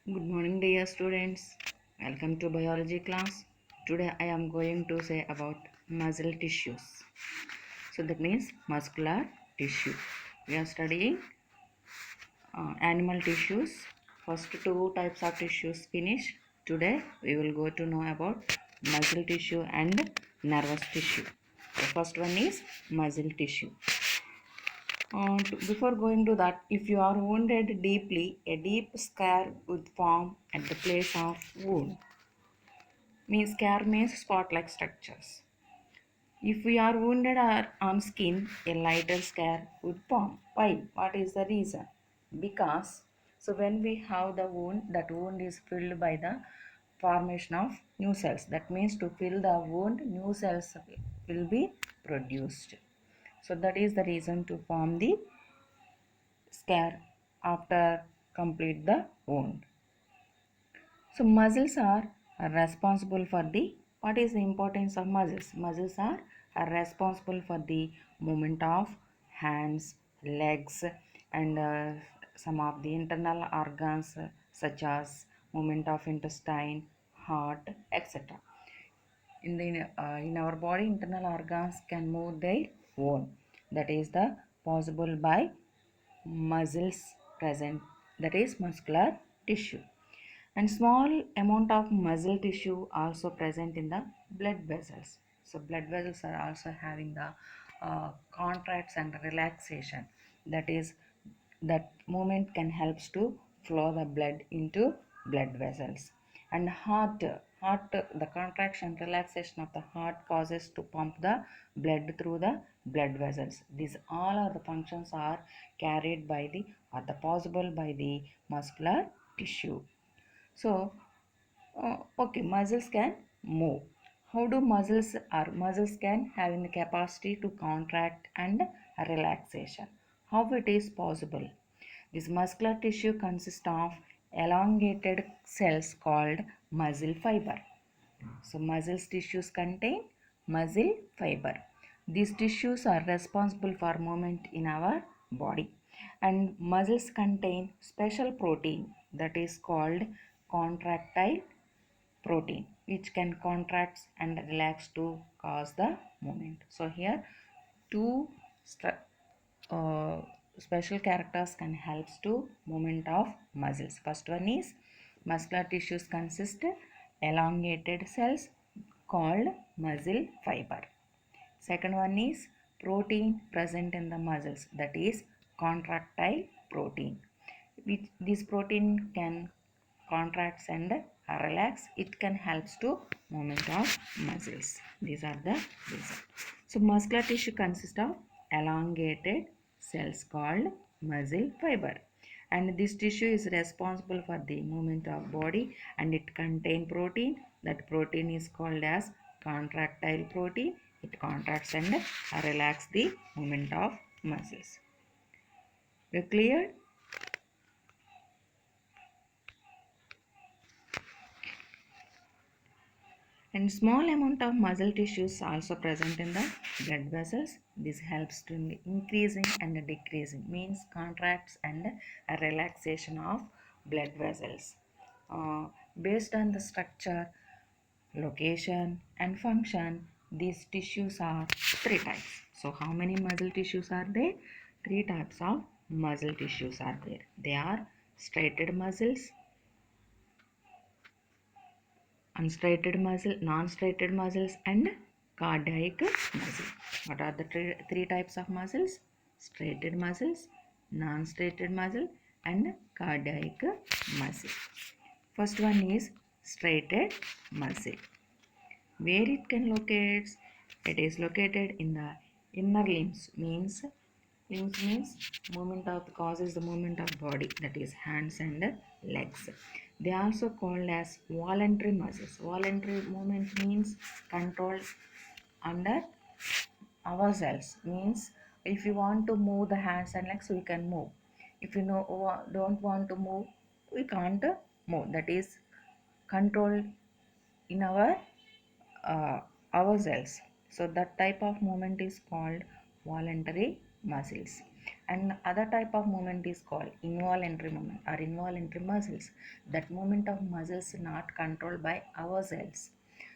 Good morning, dear students. Welcome to biology class. Today I am going to say about muscle tissues. So that means muscular tissue. We are studying animal tissues. First two types of tissues finished. Today we will go to know about muscle tissue and nervous tissue. The first one is muscle tissue. Before going to that, if you are wounded deeply, a deep scar would form at the place of wound. Means scar means spot-like structures. If we are wounded on skin, a lighter scar would form. Why? What is the reason? Because when we have the wound, that wound is filled by the formation of new cells. That means to fill the wound, new cells will be produced. So that is the reason to form the scar after complete the wound. So muscles are responsible for the, what is the importance of muscles? Muscles are responsible for the movement of hands, legs, and some of the internal organs such as movement of intestine, heart, etc. In our body, internal organs can move their own. That is the possible by muscles present, that is muscular tissue. And small amount of muscle tissue also present in the blood vessels. So blood vessels are also having the contracts and relaxation. That is, that movement can helps to flow the blood into blood vessels. And heart, the contraction relaxation of the heart causes to pump the blood through the blood vessels. These all are the functions are carried by the, or the possible by the muscular tissue. So, okay, muscles can move. How do muscles can having the capacity to contract and relaxation? How it is possible? This muscular tissue consists of elongated cells called muscle fiber. So muscles tissues contain muscle fiber. These tissues are responsible for movement in our body, and muscles contain special protein that is called contractile protein, which can contract and relax to cause the movement. So here two uh, special characters can helps to movement of muscles. First one is muscular tissues consist elongated cells called muscle fiber. Second one is protein present in the muscles, that is contractile protein. Which this protein can contracts and relax. It can helps to movement of muscles. These are the reasons. So muscular tissue consists of elongated cells called muscle fiber, and this tissue is responsible for the movement of body, and it contain protein. That protein is called as contractile protein. It contracts and relax the movement of muscles. You clear? And small amount of muscle tissues also present in the blood vessels. This helps to increasing and decreasing, means contracts and a relaxation of blood vessels. Based on the structure, location and function, these tissues are three types. So how many muscle tissues are there? Three types of muscle tissues are there. They are striated muscles, unstriated muscle, non-striated muscles, and cardiac muscle. What are the three types of muscles? Striated muscles, non-striated muscle, and cardiac muscle. First one is striated muscle. Where it can locate? It is located in the inner limbs means movement of, causes the movement of body, that is hands and legs. They are also called as voluntary muscles. Voluntary movement means controlled under ourselves, means if you want to move the hands and legs we can move. If you know don't want to move, we can't move. That is controlled in our ourselves. So that type of movement is called voluntary muscles. And other type of movement is called involuntary movement or involuntary muscles. That movement of muscles not controlled by ourselves.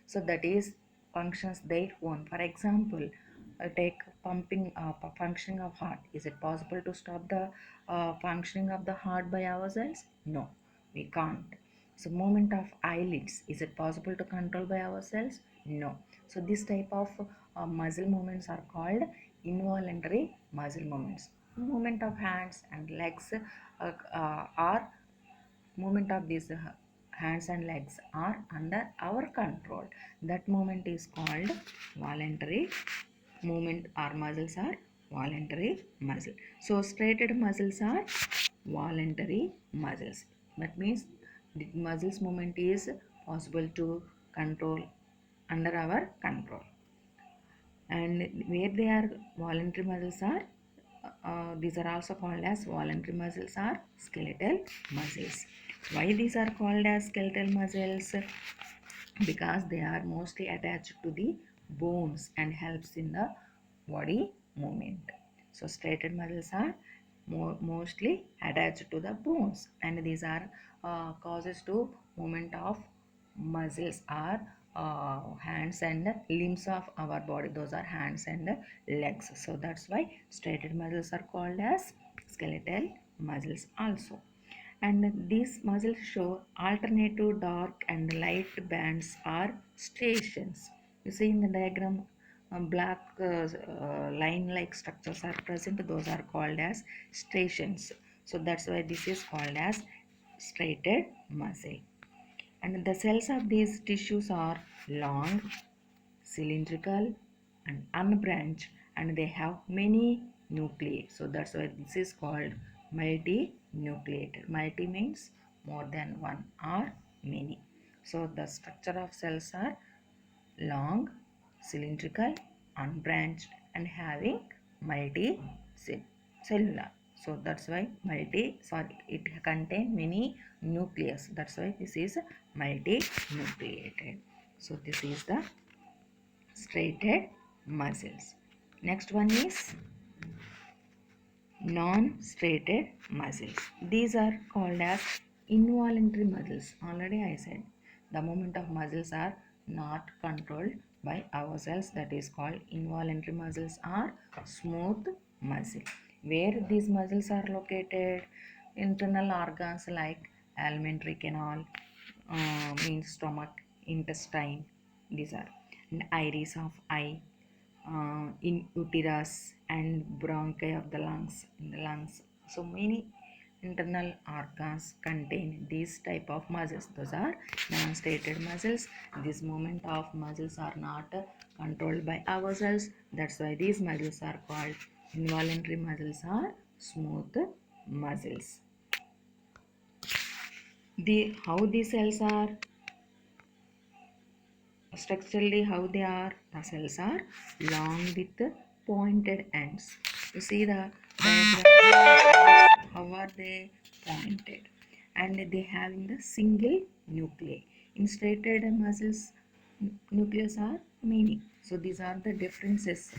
So that is functions their own. For example, take pumping functioning of heart. Is it possible to stop the functioning of the heart by ourselves? No, we can't. So movement of eyelids, is it possible to control by ourselves? No. So this type of muscle movements are called involuntary muscle movements. Movement of hands and legs are movement of these hands and legs are under our control. That movement is called voluntary movement, or muscles are voluntary muscle. So straighted muscles are voluntary muscles. That means the muscles movement is possible to control, under our control. And where they are voluntary muscles are, these are also called as voluntary muscles or skeletal muscles. Why these are called as skeletal muscles? Because they are mostly attached to the bones and helps in the body movement. So straightened muscles are mostly attached to the bones, and these are causes to movement of muscles are hands and limbs of our body. Those are hands and legs. So that's why straightened muscles are called as skeletal muscles also. And these muscles show alternative dark and light bands or striations. You see in the diagram, black line like structures are present. Those are called as striations. So that's why this is called as striated muscle. And the cells of these tissues are long, cylindrical and unbranched, and they have many nuclei. So that's why this is called multinucleated. Multi means more than one or many. So the structure of cells are long, cylindrical, unbranched, and having multi cellular. So that's why it contain many nucleus. That's why this is multinucleated. So this is the striated muscles. Next one is non-striated muscles. These are called as involuntary muscles. Already I said the movement of muscles are not controlled by ourselves. That is called involuntary muscles or smooth muscle. Where these muscles are located? Internal organs like alimentary canal, means stomach, intestine. These are, and iris of eye, in uterus and bronchi of the lungs, in the lungs. So many internal organs contain these type of muscles. Those are non-striated muscles. This movement of muscles are not controlled by ourselves. That's why these muscles are called involuntary muscles or smooth muscles. How these cells are structurally, how they are, the cells are long with pointed ends. You see the diagram, how are they pointed, and they having the single nuclei. In striated muscles, nucleus are many. So these are the differences.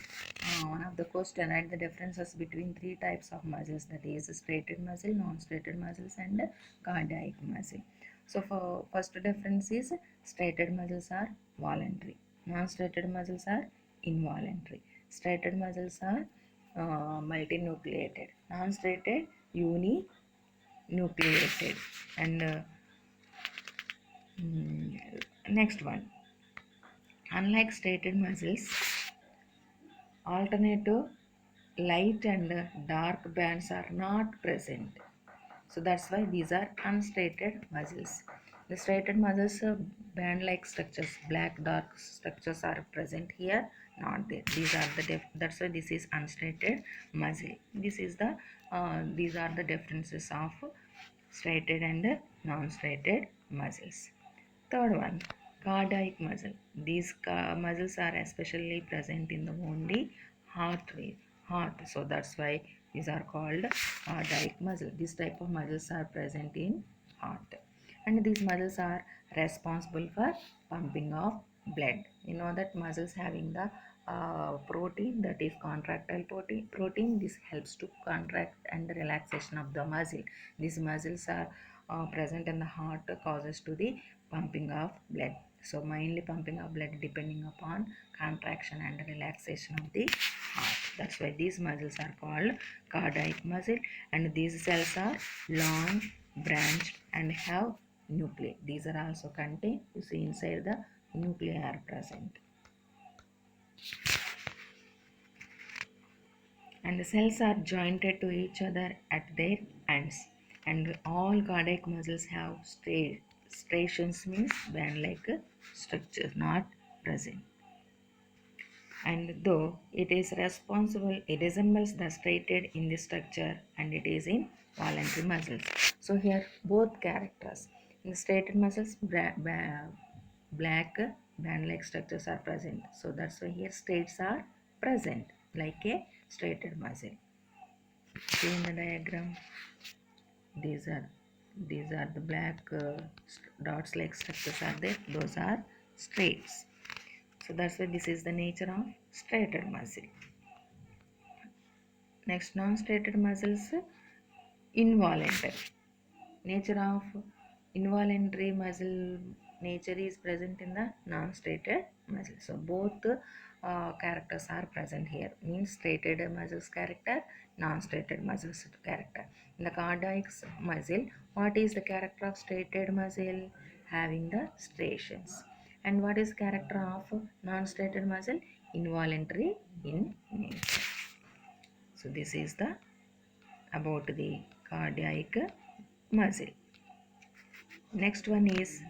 One of the question, write the differences between three types of muscles, that is striated muscle, non-striated muscles and cardiac muscle. So for first difference is striated muscles are voluntary, non-striated muscles are involuntary. Striated muscles are multinucleated, non-striated uninucleated. And next one, unlike striated muscles, alternative light and dark bands are not present. So that's why these are unstriated muscles. The striated muscles, band like structures, black dark structures are present here, not there. These are the that's why this is unstriated muscle. This is the these are the differences of striated and non-striated muscles. Third one, cardiac muscle. These muscles are especially present in the only heart rate, heart. So that's why these are called cardiac muscle. This type of muscles are present in heart, and these muscles are responsible for pumping of blood. You know that muscles having the protein, that is contractile protein. This helps to contract and relaxation of the muscle. These muscles are present in the heart, causes to the pumping of blood. So mainly pumping of blood depending upon contraction and relaxation of the heart. That's why these muscles are called cardiac muscle, and these cells are long, branched, and have nuclei. These are also contained, you see, inside the nuclei are present. And the cells are jointed to each other at their ends, and all cardiac muscles have striations, means band-like structures not present. And though it is responsible, it resembles the striated in the structure, and it is in voluntary muscles. So here both characters. In the striated muscles, black band-like structures are present. So that's why here striates are present like a striated muscle. See in the diagram, these are the black dots like structures are there. Those are striates. So that's why this is the nature of striated muscle. Next, non-striated muscles, involuntary. Nature of involuntary muscle nature is present in the non-striated muscle. So both characters are present here. Means striated muscles character, non-striated muscles character. In the cardiac muscle, what is the character of striated muscle? Having the striations. And what is character of non-striated muscle? Involuntary in nature. So this is the about the cardiac muscle. Next one is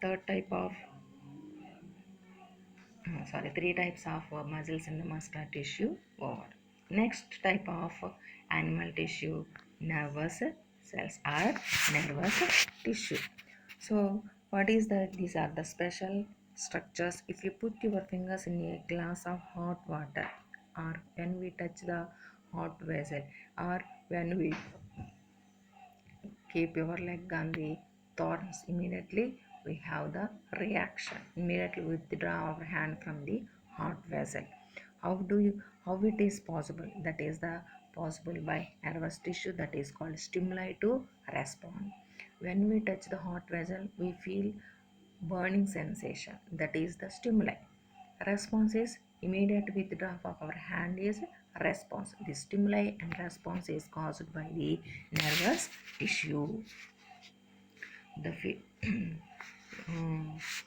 third type of three types of muscles in the muscular tissue over. Next type of animal tissue, nervous cells or nervous tissue. So what is that? These are the special structures. If you put your fingers in a glass of hot water, or when we touch the hot vessel, or when we keep your leg on the thorns, immediately we have the reaction. Immediately withdraw our hand from the hot vessel. How it is possible? That is the possible by nervous tissue, that is called stimuli to respond. When we touch the hot vessel, we feel burning sensation, that is the stimuli. Response is immediate withdrawal of our hand is response. The stimuli and response is caused by the nervous tissue. The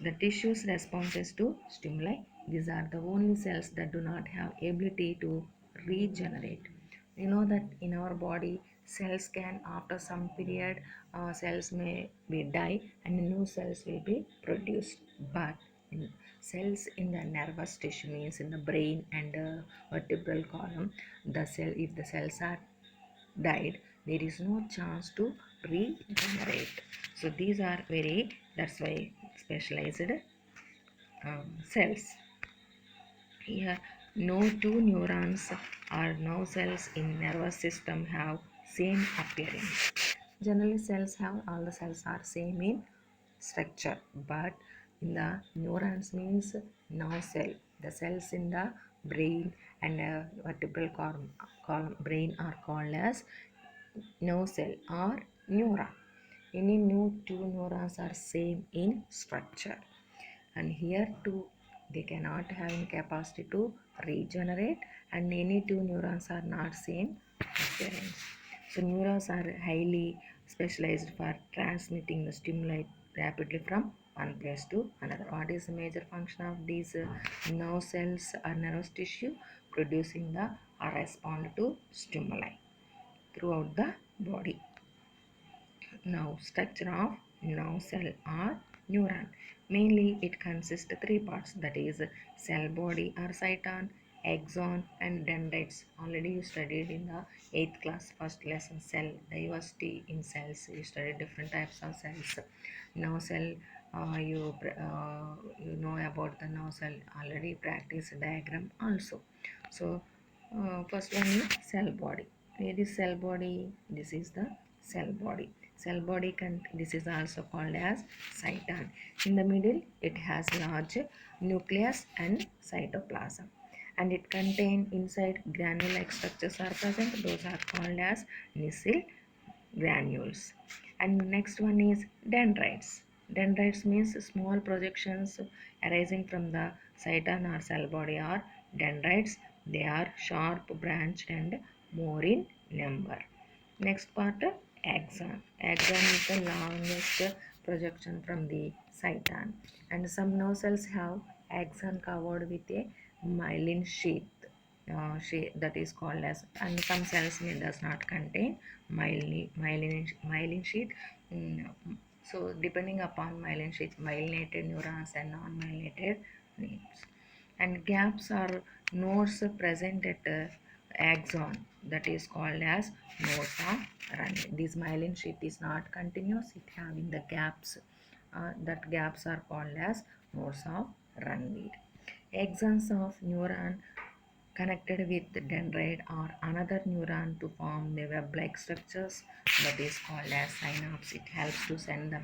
the tissue's responses to stimuli. These are the only cells that do not have ability to regenerate. You know that in our body, cells can, after some period, cells may be die and new cells will be produced. But cells in the nervous tissue, means in the brain and vertebral column, the cell, if the cells are died, there is no chance to regenerate. So these are very, that's why specialized cells. Here, no two neurons or nerve cells in nervous system have same appearance. Generally, cells have, all the cells are same in structure, but in the neurons, means nerve cell, the cells in the brain and vertebral column brain are called as nerve cell or neuron. Any new two neurons are same in structure, and here too they cannot have any capacity to regenerate, and any two neurons are not same appearance. So neurons are highly specialized for transmitting the stimuli rapidly from one place to another. What is the major function of these nerve cells or nervous tissue? Producing the respond to stimuli throughout the body. Now, structure of nerve cell or neuron. Mainly, it consists of three parts, that is cell body or cyton, axon, and dendrites. Already you studied in the 8th class first lesson, cell diversity in cells. You studied different types of cells. Nerve cell, you know about the nerve cell already. Practice diagram also. So first one is cell body. Where is cell body? This is the cell body. Cell body this is also called as cytosol. In the middle, it has large nucleus and cytoplasm, and it contain inside granule-like structures are present. Those are called as Nuzvid granules. And next one is dendrites. Dendrites means small projections arising from the cytosol or cell body are dendrites. They are sharp branched and more in number. Next part, axon. Axon is the longest projection from the cytosol, and some nerve cells have axon covered with a myelin sheath. That is called as, and some cells does not contain myelin sheath. So depending upon myelin sheath, myelinated neurons and non-myelinated neurons. And gaps are nodes present at axon, that is called as nodes of Runge. This myelin sheath is not continuous, it having the gaps. That gaps are called as nodes of Runge. Axons of neuron connected with the dendrite or another neuron to form the web-like structures, that is called as synapse. It helps to send the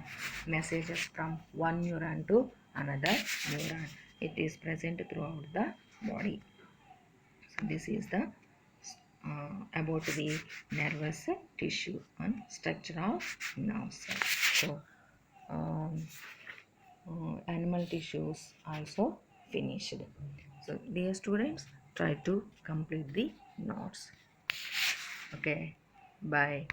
messages from one neuron to another neuron. It is present throughout the body. So this is the about the nervous tissue and structure of nerve cells. So animal tissues also finished. So dear students, try to complete the notes. Okay, bye.